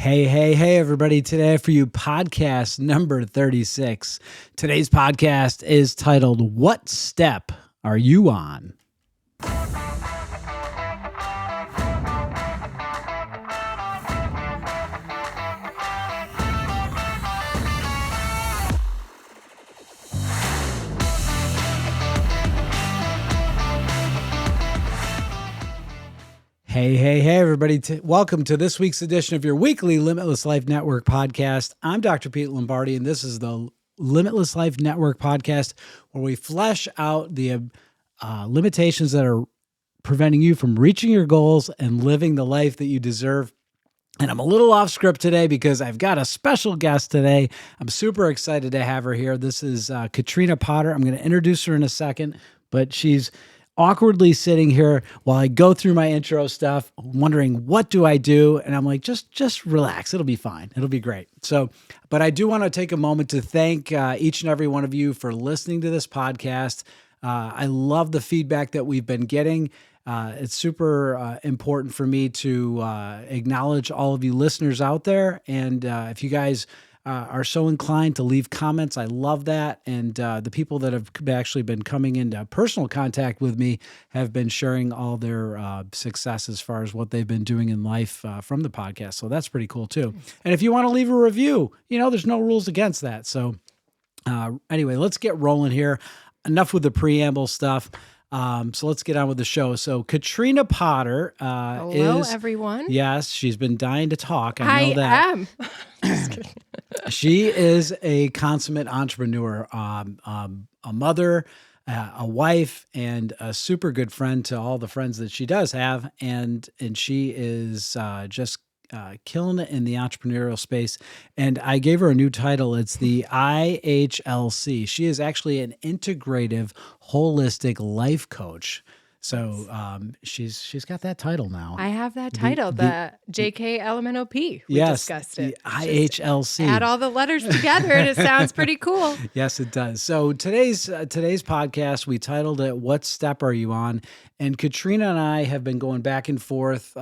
Hey, everybody. Today for you, podcast number 36. Today's podcast is titled, What Step Are You On? Hey, everybody. Welcome to this week's edition of your weekly Limitless Life Network podcast. I'm Dr. Pete Lombardi, and this is the Limitless Life Network podcast, where we flesh out the limitations that are preventing you from reaching your goals and living the life that you deserve. And I'm a little off script today because I've got a special guest today. I'm super excited to have her here. This is Katrina Potter. I'm going to introduce her in a second, but she's awkwardly sitting here while I go through my intro stuff, wondering what do I do? And I'm like, just relax. It'll be fine. It'll be great. So, but I do want to take a moment to thank each and every one of you for listening to this podcast. I love the feedback that we've been getting. It's super important for me to acknowledge all of you listeners out there. And if you guys are so inclined to leave comments, I love that. And the people that have actually been coming into personal contact with me have been sharing all their success as far as what they've been doing in life from the podcast. So that's pretty cool too. And if you want to leave a review, there's no rules against that. So anyway, let's get rolling here. Enough with the preamble stuff. So let's get on with the show. So Katrina Potter Hello, everyone. Yes, she's been dying to talk. I know that. I am. Just kidding. She is a consummate entrepreneur, a mother, a wife, and a super good friend to all the friends that she does have. And she is just killing it in the entrepreneurial space. And I gave her a new title. It's the IHLC. She is actually an Integrative Holistic Life Coach. So she's got that title now. I have that title, the JKLMNOP. We discussed it. The IHLC. Add all the letters together and it sounds pretty cool. Yes, it does. So today's podcast, we titled it, What Step Are You On? And Katrina and I have been going back and forth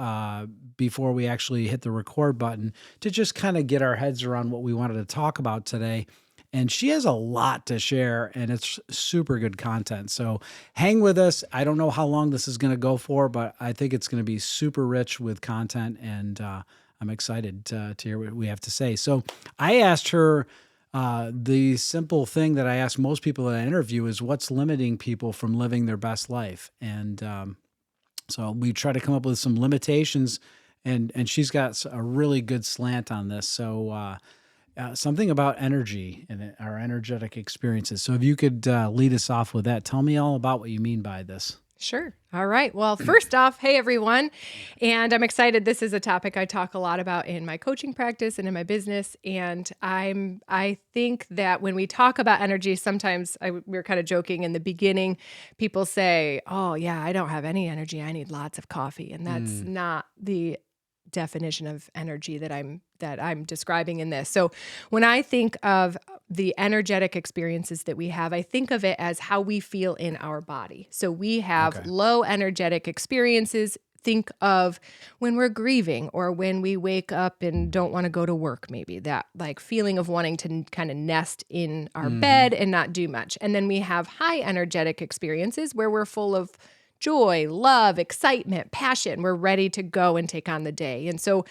before we actually hit the record button to just kind of get our heads around what we wanted to talk about today. And she has a lot to share, and it's super good content. So hang with us. I don't know how long this is going to go for, but I think it's going to be super rich with content, and I'm excited to hear what we have to say. So I asked her the simple thing that I ask most people in an interview is, what's limiting people from living their best life? And so we try to come up with some limitations, and she's got a really good slant on this. So something about energy and our energetic experiences. So if you could lead us off with that, tell me all about what you mean by this. Sure. All right. Well, first off, hey, everyone. And I'm excited. This is a topic I talk a lot about in my coaching practice and in my business. And I think that when we talk about energy, sometimes we're kind of joking in the beginning. People say, oh, yeah, I don't have any energy. I need lots of coffee. And that's not the definition of energy that I'm describing in this. So when I think of the energetic experiences that we have, I think of it as how we feel in our body. So we have low energetic experiences. Think of when we're grieving or when we wake up and don't want to go to work, maybe that like feeling of wanting to kind of nest in our bed and not do much. And then we have high energetic experiences where we're full of joy, love, excitement, passion. We're ready to go and take on the day. And so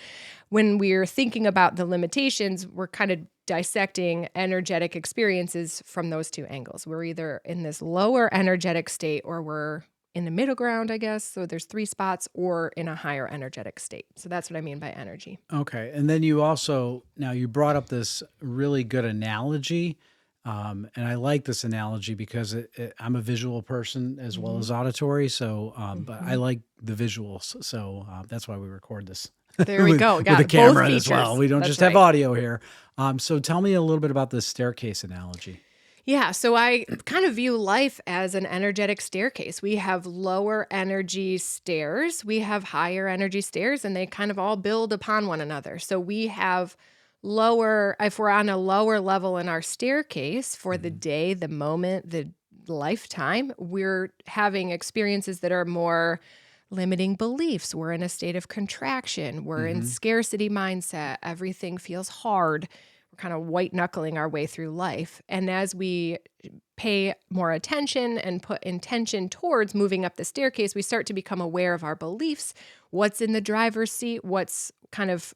when we're thinking about the limitations, we're kind of dissecting energetic experiences from those two angles. We're either in this lower energetic state or we're in the middle ground, I guess. So there's three spots, or in a higher energetic state. So that's what I mean by energy. Okay. And then you also, now you brought up this really good analogy. And I like this analogy because I'm a visual person as well as auditory. So, but I like the visuals. So that's why we record this. There we go. Got with a camera both as well. We don't just have audio here. So tell me a little bit about the staircase analogy. Yeah, so I kind of view life as an energetic staircase. We have lower energy stairs, we have higher energy stairs, and they kind of all build upon one another. So we have if we're on a lower level in our staircase for the day, the moment, the lifetime, we're having experiences that are more limiting beliefs. We're in a state of contraction. We're in scarcity mindset. Everything feels hard. We're kind of white knuckling our way through life. And as we pay more attention and put intention towards moving up the staircase, we start to become aware of our beliefs, what's in the driver's seat, what's kind of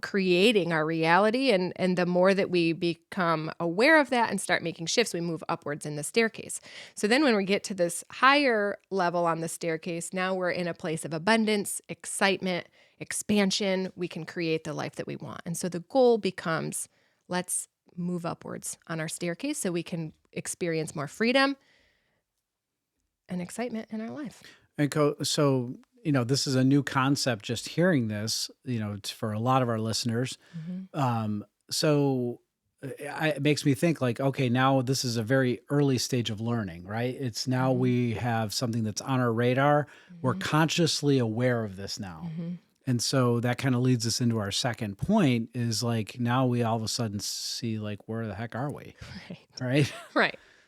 creating our reality. And the more that we become aware of that and start making shifts, we move upwards in the staircase. So then when we get to this higher level on the staircase, now we're in a place of abundance, excitement, expansion. We can create the life that we want. And so the goal becomes, let's move upwards on our staircase so we can experience more freedom and excitement in our life. And so, this is a new concept, just hearing this, for a lot of our listeners. So it makes me think like, okay, now this is a very early stage of learning, right? It's now we have something that's on our radar. We're consciously aware of this now. And so that kind of leads us into our second point is like, now we all of a sudden see like, where the heck are we? Right.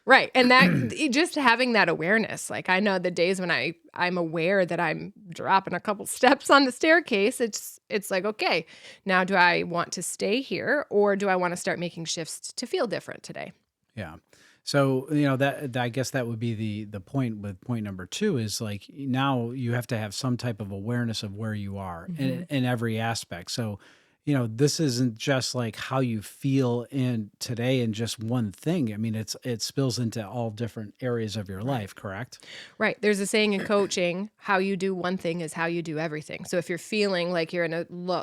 Right. And that just having that awareness, like I know the days when I'm aware that I'm dropping a couple steps on the staircase, it's like, okay, now do I want to stay here or do I want to start making shifts to feel different today? Yeah. So, that I guess that would be the point with point number 2 is like, now you have to have some type of awareness of where you are in every aspect. So, this isn't just like how you feel in today in just one thing. I mean, it spills into all different areas of your life, correct? Right. There's a saying in coaching, how you do one thing is how you do everything. So if you're feeling like you're in a low,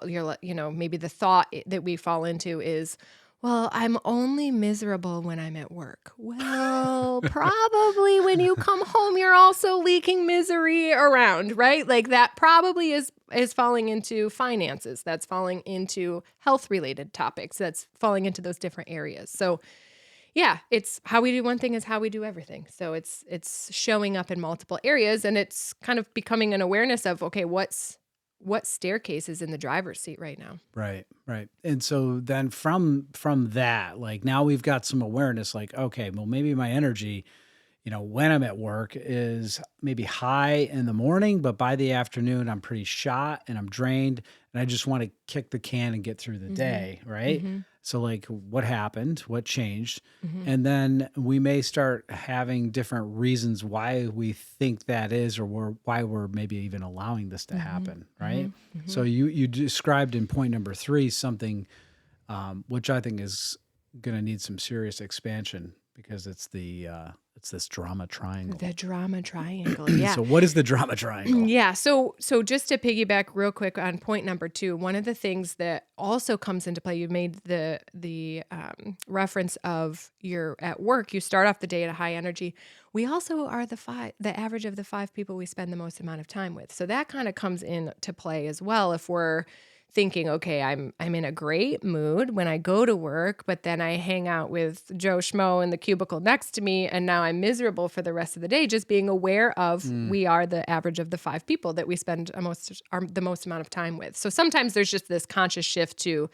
maybe the thought that we fall into is, well, I'm only miserable when I'm at work. Well, probably when you come home, you're also leaking misery around, right? Like that probably is falling into finances. That's falling into health-related topics. That's falling into those different areas. So yeah, it's how we do one thing is how we do everything. So it's showing up in multiple areas and it's kind of becoming an awareness of, okay, what staircase is in the driver's seat right now? Right. And so then from that, like now we've got some awareness, like, okay, well, maybe my energy, when I'm at work is maybe high in the morning, but by the afternoon, I'm pretty shot and I'm drained and I just want to kick the can and get through the day. Right. So like what happened, what changed? And then we may start having different reasons why we think that is, or why we're maybe even allowing this to happen. Right. So you described in point number 3, something, which I think is going to need some serious expansion because it's this drama triangle. The drama triangle. Yeah. So what is the drama triangle? Yeah. So just to piggyback real quick on point number 2, one of the things that also comes into play, you made the reference of you're at work, you start off the day at a high energy. We also are the average of the 5 people we spend the most amount of time with. So that kind of comes into play as well. If we're thinking, okay, I'm in a great mood when I go to work, but then I hang out with Joe Schmo in the cubicle next to me, and now I'm miserable for the rest of the day. Just being aware of we are the average of the 5 people that we spend the most amount of time with. So sometimes there's just this conscious shift to,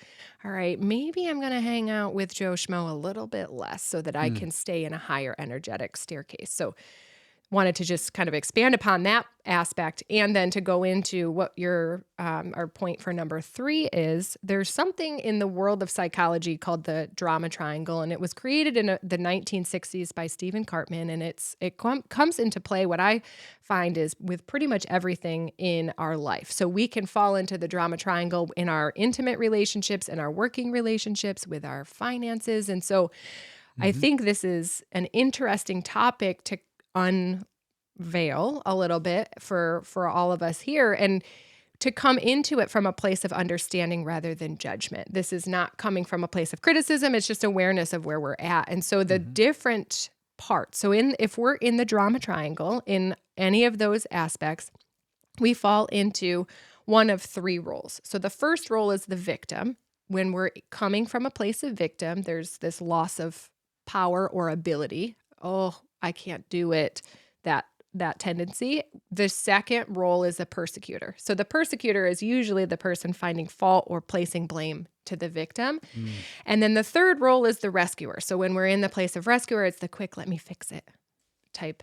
all right, maybe I'm going to hang out with Joe Schmo a little bit less so that I can stay in a higher energetic staircase. So wanted to just kind of expand upon that aspect and then to go into what your our point for number 3 is. There's something in the world of psychology called the drama triangle, and it was created in the 1960s by Stephen Cartman, and it comes into play, what I find is with pretty much everything in our life. So we can fall into the drama triangle in our intimate relationships, in our working relationships, with our finances. And so I think this is an interesting topic to unveil a little bit for all of us here and to come into it from a place of understanding rather than judgment. This is not coming from a place of criticism. It's just awareness of where we're at. And so the different parts. So if we're in the drama triangle, in any of those aspects, we fall into one of 3 roles. So the first role is the victim. When we're coming from a place of victim, there's this loss of power or ability. Oh, I can't do it, that tendency. The second role is a persecutor. So the persecutor is usually the person finding fault or placing blame to the victim. And then the third role is the rescuer. So when we're in the place of rescuer, it's the quick, let me fix it type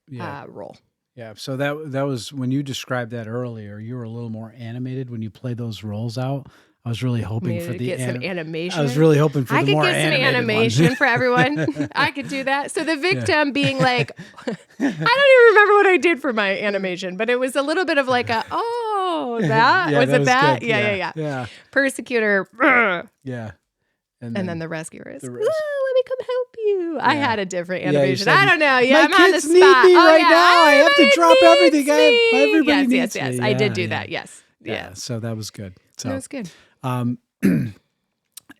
role. Yeah. So that was when you described that earlier, you were a little more animated when you play those roles out. I was really hoping for To the get some animation. I was really hoping for I the could more get some animated animation one. for everyone. I could do that. So the victim being like, I don't even remember what I did for my animation, but it was a little bit of like that? Yeah, Was that it was that? good. Yeah. Persecutor. Yeah. And then the rescuer is, the let res- me come help you. I had a different Yeah, you animation. said, I don't know. Yeah, my I'm on the kids spot. need me right now. I have to Everybody drop everything. needs me. Everybody needs Yes. me. I did Yeah, do that. Yes. Yeah. So that was good. That was good.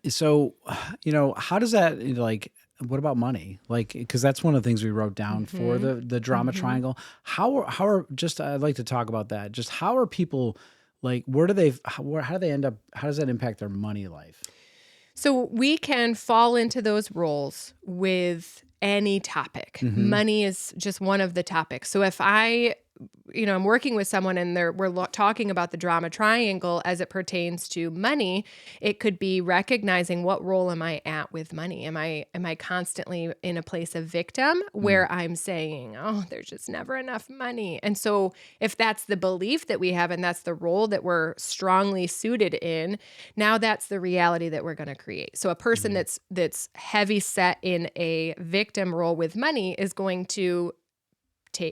So, how does that like? What about money? Like, because that's one of the things we wrote down for the drama triangle. How are just? I'd like to talk about that. Just how are people like? How do they end up? How does that impact their money life? So we can fall into those roles with any topic. Money is just one of the topics. So if I'm working with someone and we're talking about the drama triangle as it pertains to money, it could be recognizing what role am I at with money? Am I constantly in a place of victim where I'm saying, oh, there's just never enough money? And so if that's the belief that we have and that's the role that we're strongly suited in, now that's the reality that we're going to create. So a person that's heavy set in a victim role with money is going to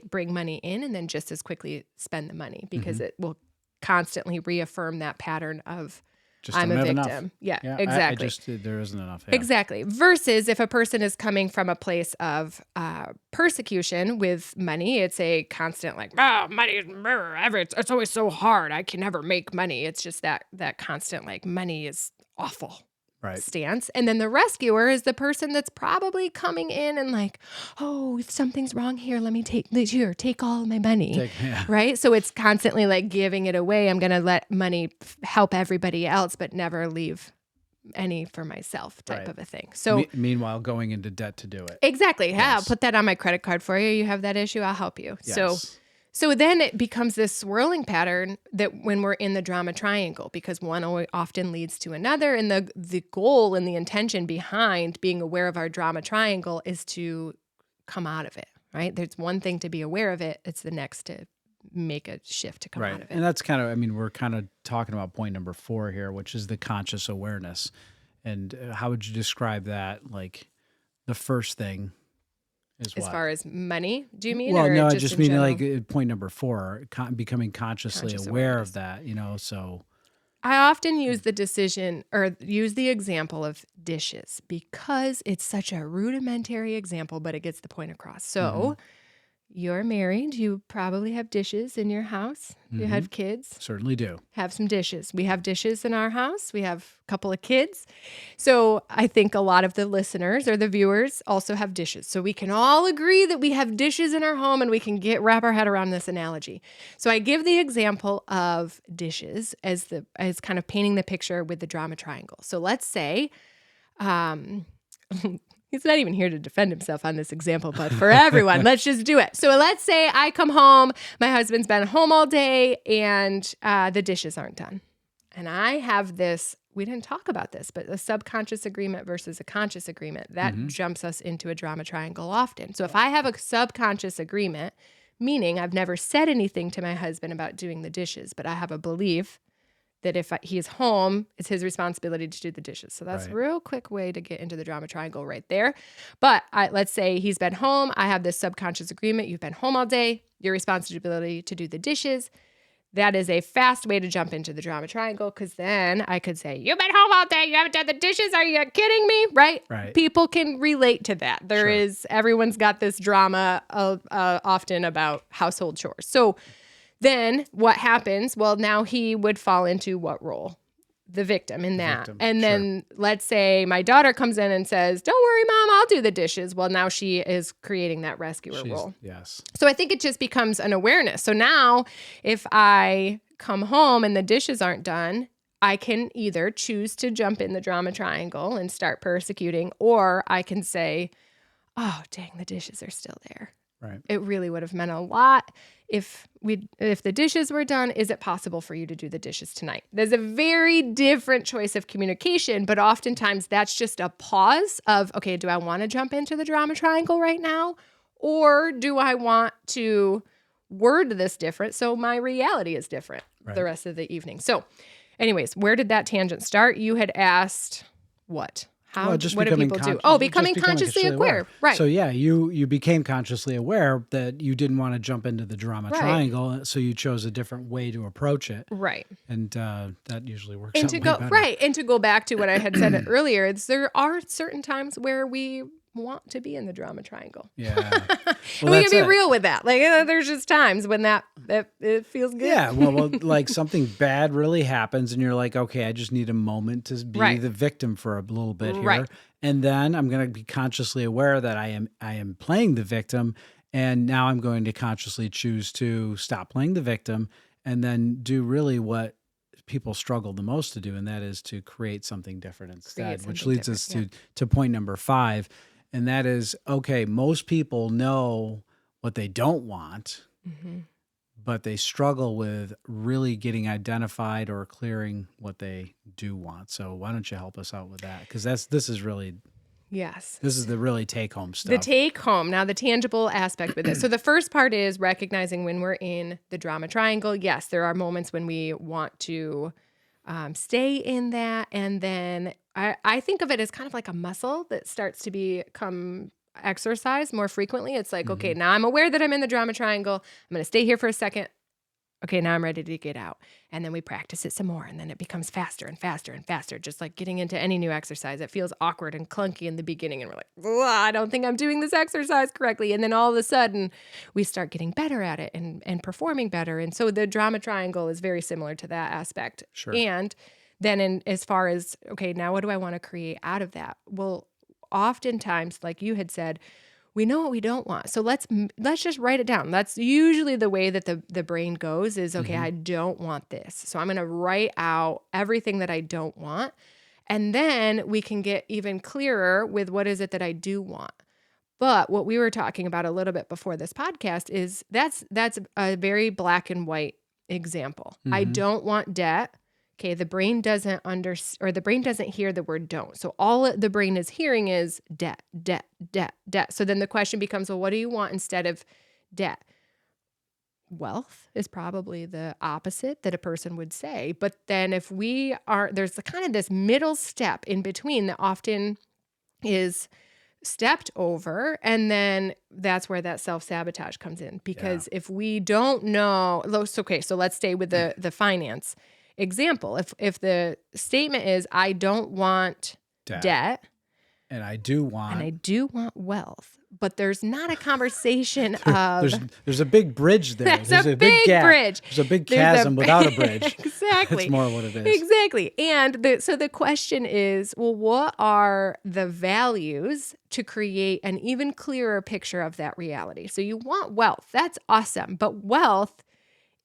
bring money in and then just as quickly spend the money because it will constantly reaffirm that pattern of Just I'm don't a have victim. enough. Yeah, I exactly. there isn't enough. Yeah. Exactly. Versus if a person is coming from a place of persecution with money, it's a constant like, money is it's always so hard. I can never make money. It's just that constant like money is awful. Right. Stance. And then the rescuer is the person that's probably coming in and like, oh, if something's wrong here, let me take all of my money. Right. So it's constantly like giving it away. I'm going to let money help everybody else, but never leave any for myself type of a thing. So meanwhile, going into debt to do it. Exactly. Yeah. I'll put that on my credit card for you. You have that issue. I'll help you. Yes. So then it becomes this swirling pattern that when we're in the drama triangle, because one often leads to another. And the goal and the intention behind being aware of our drama triangle is to come out of it, right? There's one thing to be aware of it. It's the next to make a shift to come out of it. And that's we're kind of talking about point number 4 here, which is the conscious awareness. And how would you describe that? Like the first thing is what? As far as money, do you mean? Well, or no, I just just in mean general? like point number 4, becoming consciously aware of that, so. I often use the example of dishes because it's such a rudimentary example, but it gets the point across. So you're married. You probably have dishes in your house. You have kids. Certainly do. Have some dishes. We have dishes in our house. We have a couple of kids. So I think a lot of the listeners or the viewers also have dishes. So we can all agree that we have dishes in our home and we can wrap our head around this analogy. So I give the example of dishes as kind of painting the picture with the drama triangle. So let's say, he's not even here to defend himself on this example, but for everyone, let's just do it. So let's say I come home, my husband's been home all day, and the dishes aren't done. And I have this, we didn't talk about this, but a subconscious agreement versus a conscious agreement, that jumps us into a drama triangle often. So if I have a subconscious agreement, meaning I've never said anything to my husband about doing the dishes, but I have a belief that if he's home, it's his responsibility to do the dishes. So that's a real quick way to get into the drama triangle right there. But let's say he's been home. I have this subconscious agreement. You've been home all day. Your responsibility to do the dishes. That is a fast way to jump into the drama triangle because then I could say, you've been home all day. You haven't done the dishes. Are you kidding me? Right? People can relate to that. Everyone's got this drama often about household chores. So then what happens? Well, now he would fall into what role? The victim in that. And then let's say my daughter comes in and says, don't worry, Mom, I'll do the dishes. Well, now she is creating that rescuer role. Yes. So I think it just becomes an awareness. So now if I come home and the dishes aren't done, I can either choose to jump in the drama triangle and start persecuting, or I can say, oh, dang, the dishes are still there. Right. It really would have meant a lot if the dishes were done. Is it possible for you to do the dishes tonight? There's a very different choice of communication, but oftentimes that's just a pause of, okay, do I want to jump into the drama triangle right now? Or do I want to word this different, so my reality is different the rest of the evening. So anyways, where did that tangent start? You had asked what? What do people do? Oh, becoming consciously aware. Right. So yeah, you became consciously aware that you didn't want to jump into the drama triangle, so you chose a different way to approach it. Right. And that usually works out way better. Right. And to go back to what I had said earlier, there are certain times where we want to be in the drama triangle. Yeah. And we can be real with that. Like, there's just times when that it feels good. Yeah. Well, like something bad really happens and you're like, okay, I just need a moment to be the victim for a little bit here. Right. And then I'm going to be consciously aware that I am playing the victim. And now I'm going to consciously choose to stop playing the victim and then do really what people struggle the most to do. And that is to create something different instead, which leads us to point number 5. And that is, okay, most people know what they don't want, but they struggle with really getting identified or clearing what they do want. So why don't you help us out with that? Because this is really This is the really take-home stuff. The take-home. Now, the tangible aspect with it. So the first part is recognizing when we're in the drama triangle. Yes, there are moments when we want to stay in that. And then I think of it as kind of like a muscle that starts to become exercised more frequently. It's like, okay, now I'm aware that I'm in the drama triangle. I'm going to stay here for a second. Okay, now I'm ready to get out. And then we practice it some more. And then it becomes faster and faster and faster, just like getting into any new exercise. It feels awkward and clunky in the beginning. And we're like, I don't think I'm doing this exercise correctly. And then all of a sudden, we start getting better at it and performing better. And so the drama triangle is very similar to that aspect. Sure. And then as far as, okay, now what do I want to create out of that? Well, oftentimes, like you had said, we know what we don't want. So let's just write it down. That's usually the way that the brain goes is, okay, I don't want this. So I'm going to write out everything that I don't want. And then we can get even clearer with what is it that I do want. But what we were talking about a little bit before this podcast is that's a very black and white example. I don't want debt. Okay, the brain doesn't hear the word don't. So all the brain is hearing is debt, debt, debt, debt. So then the question becomes, well, what do you want instead of debt? Wealth is probably the opposite that a person would say. But then there's kind of this middle step in between that often is stepped over. And then that's where that self-sabotage comes in. Because if we don't know, okay, so let's stay with the finance example. If the statement is, I don't want debt and I do want wealth, but there's not a conversation of there's a big bridge there. There's a big gap. Bridge. There's a big chasm without a bridge. Exactly. That's more what it is. Exactly. And so the question is, well, what are the values to create an even clearer picture of that reality? So you want wealth. That's awesome. But wealth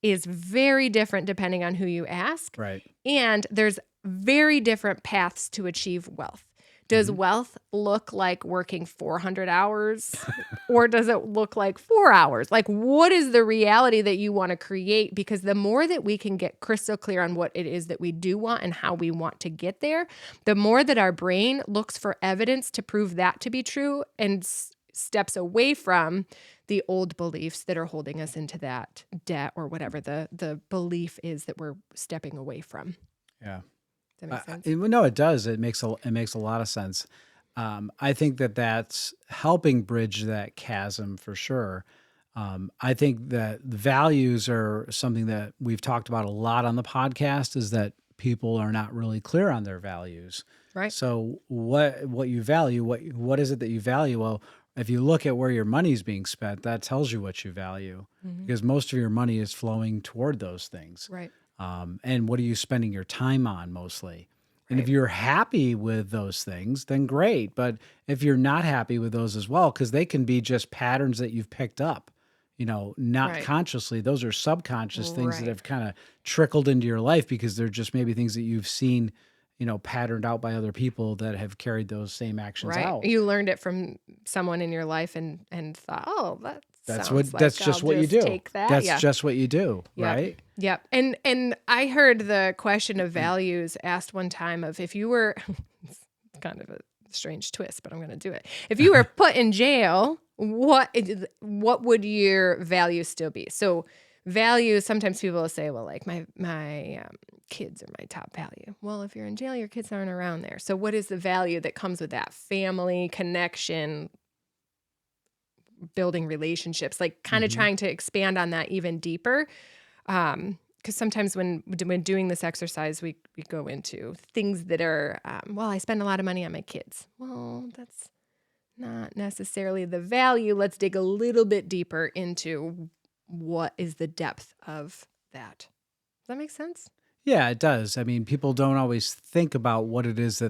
is very different depending on who you ask. Right. And there's very different paths to achieve wealth. Does wealth look like working 400 hours or does it look like 4 hours? Like, what is the reality that you want to create? Because the more that we can get crystal clear on what it is that we do want and how we want to get there, the more that our brain looks for evidence to prove that to be true and steps away from the old beliefs that are holding us into that debt or whatever the belief is that we're stepping away from. Yeah. Does that make sense? No, it does. It makes a lot of sense. I think that's helping bridge that chasm for sure. I think that the values are something that we've talked about a lot on the podcast, is that people are not really clear on their values. Right. So what you value, what is it that you value? Well, if you look at where your money is being spent, that tells you what you value, because most of your money is flowing toward those things. Right. And what are you spending your time on mostly? And if you're happy with those things, then great. But if you're not happy with those as well, because they can be just patterns that you've picked up, not consciously, those are subconscious things that have kind of trickled into your life because they're just maybe things that you've seen, patterned out by other people that have carried those same actions out. You learned it from someone in your life and thought, oh, that's just what you do. Take that. That's just what you do, right? Yep. And I heard the question of values asked one time of if you were, it's kind of a strange twist, but I'm going to do it. If you were put in jail, what would your value still be? So value, sometimes people will say, well, like my kids are my top value. Well, if you're in jail, your kids aren't around there. So what is the value that comes with that? Family, connection, building relationships, like kind of trying to expand on that even deeper. Because sometimes when doing this exercise, we go into things that are, well, I spend a lot of money on my kids. Well, that's not necessarily the value. Let's dig a little bit deeper into what is the depth of that. Does that make sense? Yeah, it does. I mean, people don't always think about what it is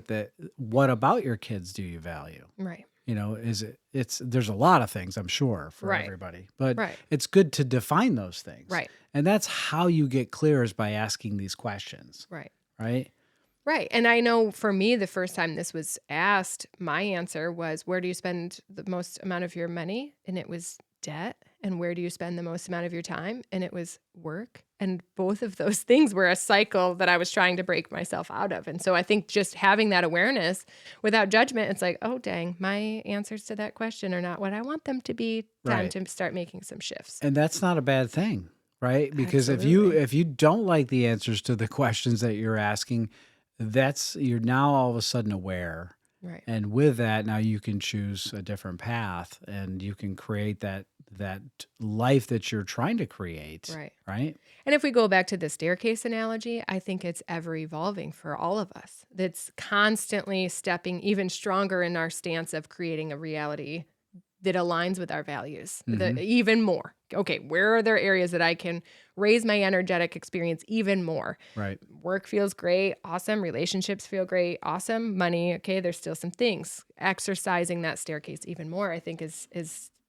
what about your kids do you value? Right. You know, there's a lot of things, I'm sure, for Right. everybody, but Right. it's good to define those things. Right. And that's how you get clear, is by asking these questions. Right. Right. Right. And I know for me, the first time this was asked, my answer was, where do you spend the most amount of your money? And it was debt. And where do you spend the most amount of your time? And it was work. And both of those things were a cycle that I was trying to break myself out of. And so I think just having that awareness without judgment, it's like, oh, dang, my answers to that question are not what I want them to be. Time Right. to start making some shifts. And that's not a bad thing, right? Because Absolutely. if you don't like the answers to the questions that you're asking, you're now all of a sudden aware. Right. And with that, now you can choose a different path, and you can create that life that you're trying to create. Right. Right. And if we go back to the staircase analogy, I think it's ever evolving for all of us. That's constantly stepping even stronger in our stance of creating a reality that aligns with our values, even more. Okay, where are there areas that I can raise my energetic experience even more? Right. Work feels great, awesome. Relationships feel great, awesome. Money, okay, there's still some things. Exercising that staircase even more, I think is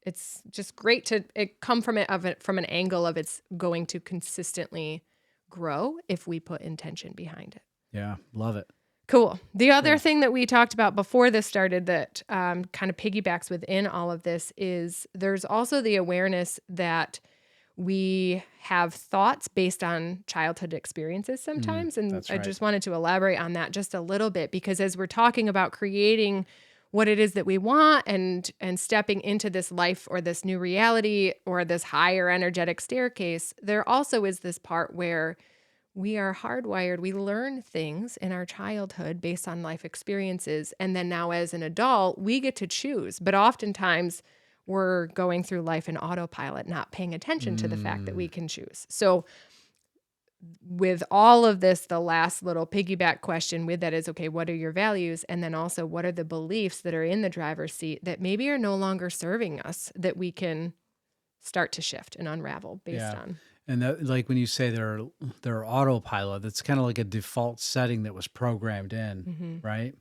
it's just great to come from an angle of it's going to consistently grow if we put intention behind it. Yeah. Love it. Cool. The other thing that we talked about before this started that kind of piggybacks within all of this is there's also the awareness that we have thoughts based on childhood experiences sometimes. And that's I right. just wanted to elaborate on that just a little bit, because as we're talking about creating what it is that we want and stepping into this life or this new reality or this higher energetic staircase, there also is this part where we are hardwired. We learn things in our childhood based on life experiences. And then now as an adult, we get to choose. But oftentimes we're going through life in autopilot, not paying attention to the fact that we can choose. So with all of this, the last little piggyback question with that is, okay, what are your values? And then also, what are the beliefs that are in the driver's seat that maybe are no longer serving us that we can start to shift and unravel based on? And that, like when you say they're autopilot, that's kind of like a default setting that was programmed in, right?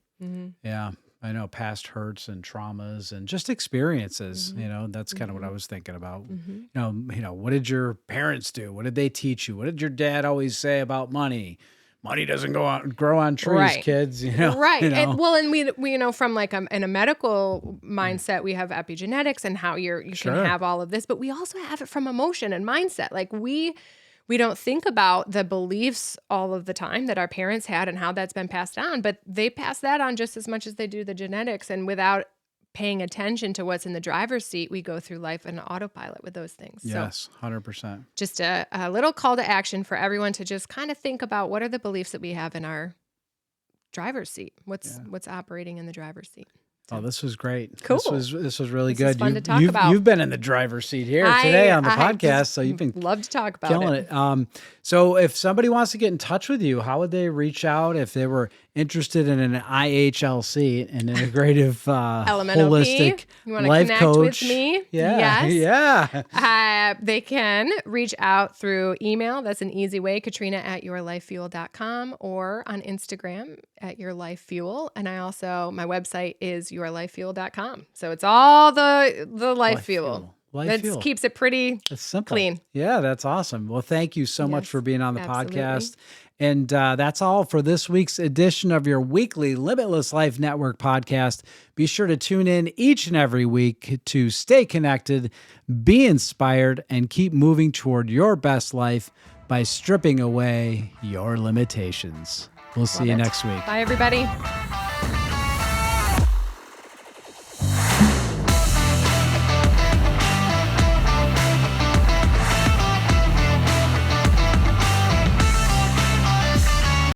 Yeah, I know, past hurts and traumas and just experiences. You know, that's kind of what I was thinking about. You know, what did your parents do? What did they teach you? What did your dad always say about money? Money doesn't grow on trees, Right. kids. You know, Right. You know? And we you know, from like in a medical mindset, we have epigenetics and how you Sure. can have all of this, but we also have it from emotion and mindset. Like we don't think about the beliefs all of the time that our parents had and how that's been passed down, but they pass that on just as much as they do the genetics. And without paying attention to what's in the driver's seat, we go through life in autopilot with those things. Yes, 100%. Just a little call to action for everyone to just kind of think about what are the beliefs that we have in our driver's seat? What's operating in the driver's seat? Oh, this was great. Cool. This was really This is good. fun to talk about. You've been in the driver's seat here today on the podcast, so you've been love to talk about killing it. So if somebody wants to get in touch with you, how would they reach out if they were interested in an IHLC, an integrative LMNOP. holistic You want to life connect coach? with me? Yeah, Yes. yeah. They can reach out through email. That's an easy way, Katrina@yourlifefuel.com, or on Instagram at yourlifefuel. And my website is yourlifefuel.com. So it's all the life fuel. Life fuel. Keeps it pretty It's simple. clean. Yeah, that's awesome. Well, thank you so much Yes, for being on the absolutely. podcast. And that's all for this week's edition of your weekly Limitless Life Network podcast. Be sure to tune in each and every week to stay connected, be inspired, and keep moving toward your best life by stripping away your limitations. We'll see you next week. Bye, everybody.